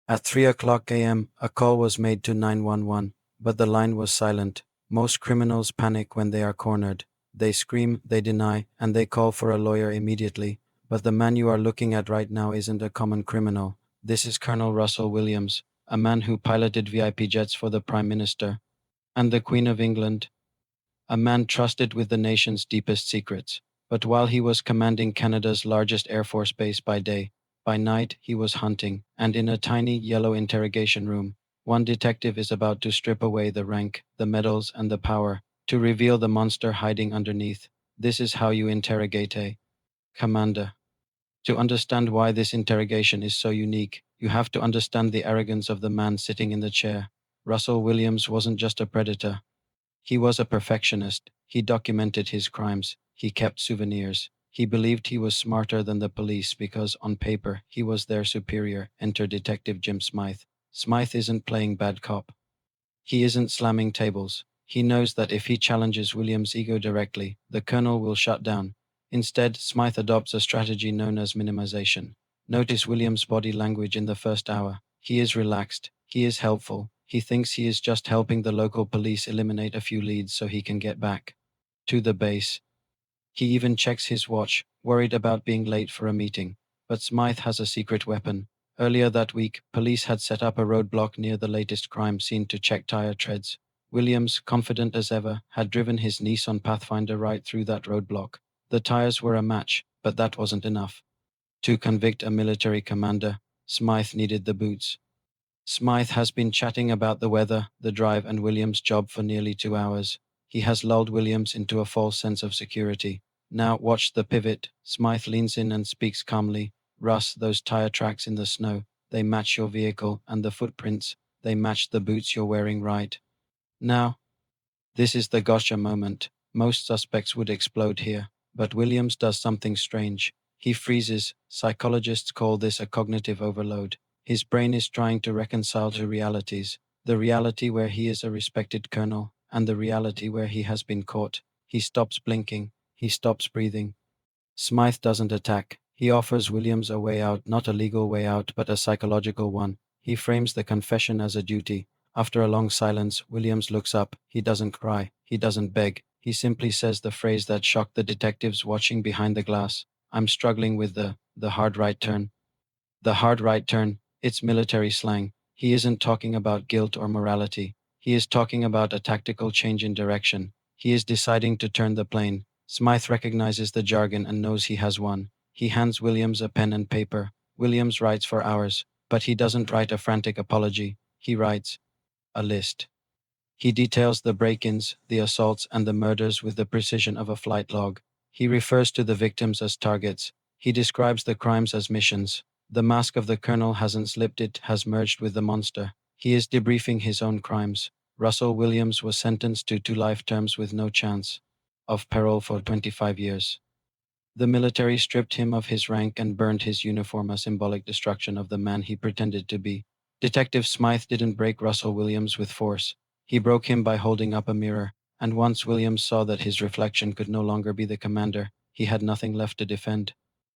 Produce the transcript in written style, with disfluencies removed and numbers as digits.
At 3 o'clock a.m., a call was made to 911, but the line was silent. Most criminals panic when they are cornered. They scream, they deny, and they call for a lawyer immediately. But the man you are looking at right now isn't a common criminal. This is Colonel Russell Williams, a man who piloted VIP jets for the Prime Minister and the Queen of England, a man trusted with the nation's deepest secrets. But while he was commanding Canada's largest Air Force base by day, by night he was hunting, and in a tiny yellow interrogation room, one detective is about to strip away the rank, the medals, and the power, to reveal the monster hiding underneath. This is how you interrogate a commander. To understand why this interrogation is so unique, you have to understand the arrogance of the man sitting in the chair. Russell Williams wasn't just a predator. He was a perfectionist. He documented his crimes. He kept souvenirs. He believed he was smarter than the police because, on paper, he was their superior. Enter Detective Jim Smyth. Smyth isn't playing bad cop. He isn't slamming tables. He knows that if he challenges Williams' ego directly, the colonel will shut down. Instead, Smyth adopts a strategy known as minimization. Notice Williams' body language in the first hour. He is relaxed. He is helpful. He thinks he is just helping the local police eliminate a few leads so he can get back to the base. He even checks his watch, worried about being late for a meeting. But Smythe has a secret weapon. Earlier that week, police had set up a roadblock near the latest crime scene to check tire treads. Williams, confident as ever, had driven his Nissan Pathfinder right through that roadblock. The tires were a match, but that wasn't enough. To convict a military commander, Smythe needed the boots. Smythe has been chatting about the weather, the drive, and Williams' job for nearly 2 hours. He has lulled Williams into a false sense of security. Now watch the pivot. Smythe leans in and speaks calmly. Russ, those tire tracks in the snow, they match your vehicle, and the footprints, they match the boots you're wearing right now. This is the gotcha moment. Most suspects would explode here, but Williams does something strange. He freezes. Psychologists call this a cognitive overload. His brain is trying to reconcile two realities: the reality where he is a respected colonel, and the reality where he has been caught. He stops blinking. He stops breathing. Smythe doesn't attack. He offers Williams a way out, not a legal way out, but a psychological one. He frames the confession as a duty. After a long silence, Williams looks up. He doesn't cry. He doesn't beg. He simply says the phrase that shocked the detectives watching behind the glass. I'm struggling with the hard right turn. The hard right turn. It's military slang. He isn't talking about guilt or morality. He is talking about a tactical change in direction. He is deciding to turn the plane. Smythe recognizes the jargon and knows he has won. He hands Williams a pen and paper. Williams writes for hours, but he doesn't write a frantic apology. He writes a list. He details the break-ins, the assaults, and the murders with the precision of a flight log. He refers to the victims as targets. He describes the crimes as missions. The mask of the colonel hasn't slipped, it has merged with the monster. He is debriefing his own crimes. Russell Williams was sentenced to 2 life terms with no chance of parole for 25 years. The military stripped him of his rank and burned his uniform, a symbolic destruction of the man he pretended to be. Detective Smythe didn't break Russell Williams with force. He broke him by holding up a mirror, and once Williams saw that his reflection could no longer be the commander, he had nothing left to defend.